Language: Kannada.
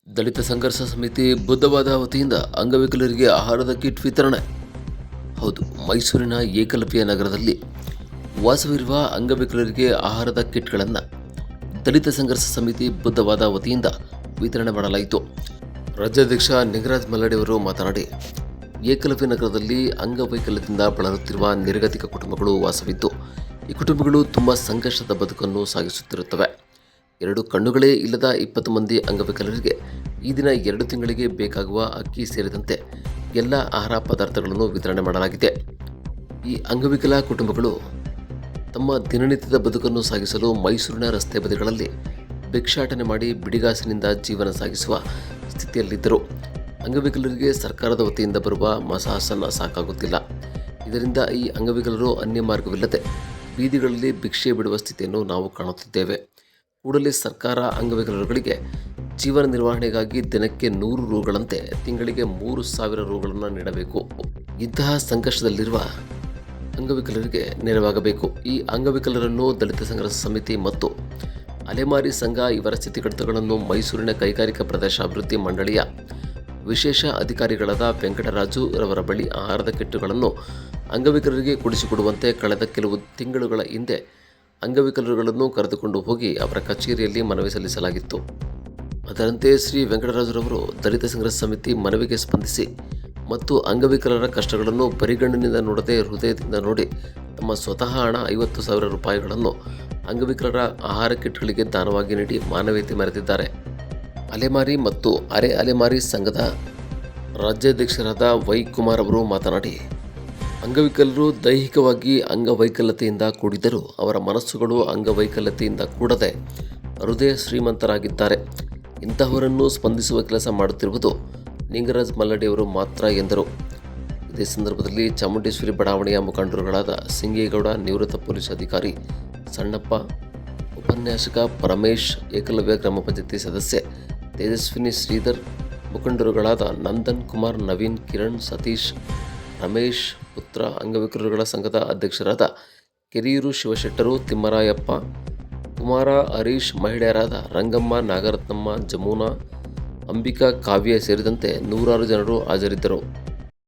ದಲಿತ ಸಂಘರ್ಷ ಸಮಿತಿ ಬುದ್ಧವಾದ ವತಿಯಿಂದ ಅಂಗವಿಕಲರಿಗೆ ಆಹಾರದ ಕಿಟ್ ವಿತರಣೆ. ಹೌದು, ಮೈಸೂರಿನ ಏಕಲವ್ಯ ನಗರದಲ್ಲಿ ವಾಸವಿರುವ ಅಂಗವಿಕಲರಿಗೆ ಆಹಾರದ ಕಿಟ್ಗಳನ್ನು ದಲಿತ ಸಂಘರ್ಷ ಸಮಿತಿ ಬುದ್ಧವಾದ ವತಿಯಿಂದ ವಿತರಣೆ ಮಾಡಲಾಯಿತು. ರಾಜ್ಯಾಧ್ಯಕ್ಷ ನಿಂಗರಾಜ್ ಮಲ್ಲಡಿ ಅವರು ಮಾತನಾಡಿ, ಏಕಲವ್ಯ ನಗರದಲ್ಲಿ ಅಂಗವೈಕಲ್ಯದಿಂದ ಬಳಲುತ್ತಿರುವ ನಿರ್ಗತಿಕ ಕುಟುಂಬಗಳು ವಾಸವಿದ್ದು, ಈ ಕುಟುಂಬಗಳು ತುಂಬ ಸಂಘರ್ಷದ ಬದುಕನ್ನು ಸಾಗಿಸುತ್ತಿರುತ್ತವೆ. 2 ಕಣ್ಣುಗಳೇ ಇಲ್ಲದ 20 ಮಂದಿ ಅಂಗವಿಕಲರಿಗೆ ಈ ದಿನ 2 ತಿಂಗಳಿಗೆ ಬೇಕಾಗುವ ಅಕ್ಕಿ ಸೇರಿದಂತೆ ಎಲ್ಲ ಆಹಾರ ಪದಾರ್ಥಗಳನ್ನು ವಿತರಣೆ ಮಾಡಲಾಗಿದೆ. ಈ ಅಂಗವಿಕಲ ಕುಟುಂಬಗಳು ತಮ್ಮ ದಿನನಿತ್ಯದ ಬದುಕನ್ನು ಸಾಗಿಸಲು ಮೈಸೂರಿನ ರಸ್ತೆ ಬದಿಗಳಲ್ಲಿ ಭಿಕ್ಷಾಟನೆ ಮಾಡಿ ಬಿಡಿಗಾಸಿನಿಂದ ಜೀವನ ಸಾಗಿಸುವ ಸ್ಥಿತಿಯಲ್ಲಿದ್ದರು. ಅಂಗವಿಕಲರಿಗೆ ಸರ್ಕಾರದ ವತಿಯಿಂದ ಬರುವ ಮಸಾಸನ ಸಾಕಾಗುತ್ತಿಲ್ಲ. ಇದರಿಂದ ಈ ಅಂಗವಿಕಲರು ಅನ್ಯ ಮಾರ್ಗವಿಲ್ಲದೆ ಬೀದಿಗಳಲ್ಲಿ ಭಿಕ್ಷೆ ಬಿಡುವ ಸ್ಥಿತಿಯನ್ನು ನಾವು ಕಾಣುತ್ತಿದ್ದೇವೆ. ಕೂಡಲೇ ಸರ್ಕಾರ ಅಂಗವಿಕಲರುಗಳಿಗೆ ಜೀವನ ನಿರ್ವಹಣೆಗಾಗಿ ದಿನಕ್ಕೆ 100 ರೂಗಳಂತೆ ತಿಂಗಳಿಗೆ 3,000 ರೂಗಳನ್ನು ನೀಡಬೇಕು. ಇಂತಹ ಸಂಕಷ್ಟದಲ್ಲಿರುವ ಅಂಗವಿಕಲರಿಗೆ ನೆರವಾಗಬೇಕು. ಈ ಅಂಗವಿಕಲರನ್ನು ದಲಿತ ಸಂಘರ್ಷ ಸಮಿತಿ ಮತ್ತು ಅಲೆಮಾರಿ ಸಂಘ ಇವರ ಸ್ಥಿತಿಗತಿಗಳನ್ನು ಮೈಸೂರಿನ ಕೈಗಾರಿಕಾ ಪ್ರದೇಶಾಭಿವೃದ್ಧಿ ಮಂಡಳಿಯ ವಿಶೇಷ ಅಧಿಕಾರಿಗಳಾದ ವೆಂಕಟರಾಜು ರವರ ಬಳಿ ಆಹಾರದ ಕಿಟ್ಟುಗಳನ್ನು ಅಂಗವಿಕಲರಿಗೆ ಕೊಡಿಸಿಕೊಡುವಂತೆ ಕಳೆದ ಕೆಲವು ತಿಂಗಳುಗಳ ಹಿಂದೆ ಅಂಗವಿಕಲರುಗಳನ್ನು ಕರೆದುಕೊಂಡು ಹೋಗಿ ಅವರ ಕಚೇರಿಯಲ್ಲಿ ಮನವಿ ಸಲ್ಲಿಸಲಾಗಿತ್ತು. ಅದರಂತೆ ಶ್ರೀ ವೆಂಕಟರಾಜರವರು ದಲಿತ ಸಂಘರ್ಷ ಸಮಿತಿ ಮನವಿಗೆ ಸ್ಪಂದಿಸಿ ಮತ್ತು ಅಂಗವಿಕಲರ ಕಷ್ಟಗಳನ್ನು ಪರಿಗಣನೆಯಿಂದ ನೋಡದೆ ಹೃದಯದಿಂದ ನೋಡಿ ತಮ್ಮ ಸ್ವತಃ ಹಣ 50,000 ರೂಪಾಯಿಗಳನ್ನು ಅಂಗವಿಕಲರ ಆಹಾರ ಕಿಟ್ಗಳಿಗೆ ದಾನವಾಗಿ ನೀಡಿ ಮಾನವೀಯತೆ ಮೆರೆದಿದ್ದಾರೆ. ಅಲೆಮಾರಿ ಮತ್ತು ಅರೆ ಅಲೆಮಾರಿ ಸಂಘದ ರಾಜ್ಯಾಧ್ಯಕ್ಷರಾದ ವೈ ಕುಮಾರ್ ಅವರು ಮಾತನಾಡಿ, ಅಂಗವಿಕಲರು ದೈಹಿಕವಾಗಿ ಅಂಗವೈಕಲ್ಯತೆಯಿಂದ ಕೂಡಿದರೂ ಅವರ ಮನಸ್ಸುಗಳು ಅಂಗವೈಕಲ್ಯತೆಯಿಂದ ಕೂಡದೆ ಹೃದಯ ಶ್ರೀಮಂತರಾಗಿದ್ದಾರೆ. ಇಂತಹವರನ್ನು ಸ್ಪಂದಿಸುವ ಕೆಲಸ ಮಾಡುತ್ತಿರುವುದು ನಿಂಗರಾಜ್ ಮಲ್ಲಡಿಯವರು ಮಾತ್ರ ಎಂದರು. ಇದೇ ಸಂದರ್ಭದಲ್ಲಿ ಚಾಮುಂಡೇಶ್ವರಿ ಬಡಾವಣೆಯ ಮುಖಂಡರುಗಳಾದ ಸಿಂಗೇಗೌಡ, ನಿವೃತ್ತ ಪೊಲೀಸ್ ಅಧಿಕಾರಿ ಸಣ್ಣಪ್ಪ, ಉಪನ್ಯಾಸಕ ಪರಮೇಶ್, ಏಕಲವ್ಯ ಗ್ರಾಮ ಪಂಚಾಯತಿ ಸದಸ್ಯೆ ತೇಜಸ್ವಿನಿ ಶ್ರೀಧರ್, ಮುಖಂಡರುಗಳಾದ ನಂದನ್ ಕುಮಾರ್, ನವೀನ್, ಕಿರಣ್, ಸತೀಶ್, ರಮೇಶ್ ಪುತ್ರ, ಅಂಗವಿಕಲರುಗಳ ಸಂಘದ ಅಧ್ಯಕ್ಷರಾದ ಕೆರಿಯೂರು ಶಿವಶೆಟ್ಟರು, ತಿಮ್ಮರಾಯಪ್ಪ, ಕುಮಾರ, ಹರೀಶ್, ಮಹಿಳೆಯರಾದ ರಂಗಮ್ಮ, ನಾಗರತ್ನಮ್ಮ, ಜಮುನಾ, ಅಂಬಿಕಾ, ಕಾವ್ಯ ಸೇರಿದಂತೆ 100 ಜನರು ಹಾಜರಿದ್ದರು.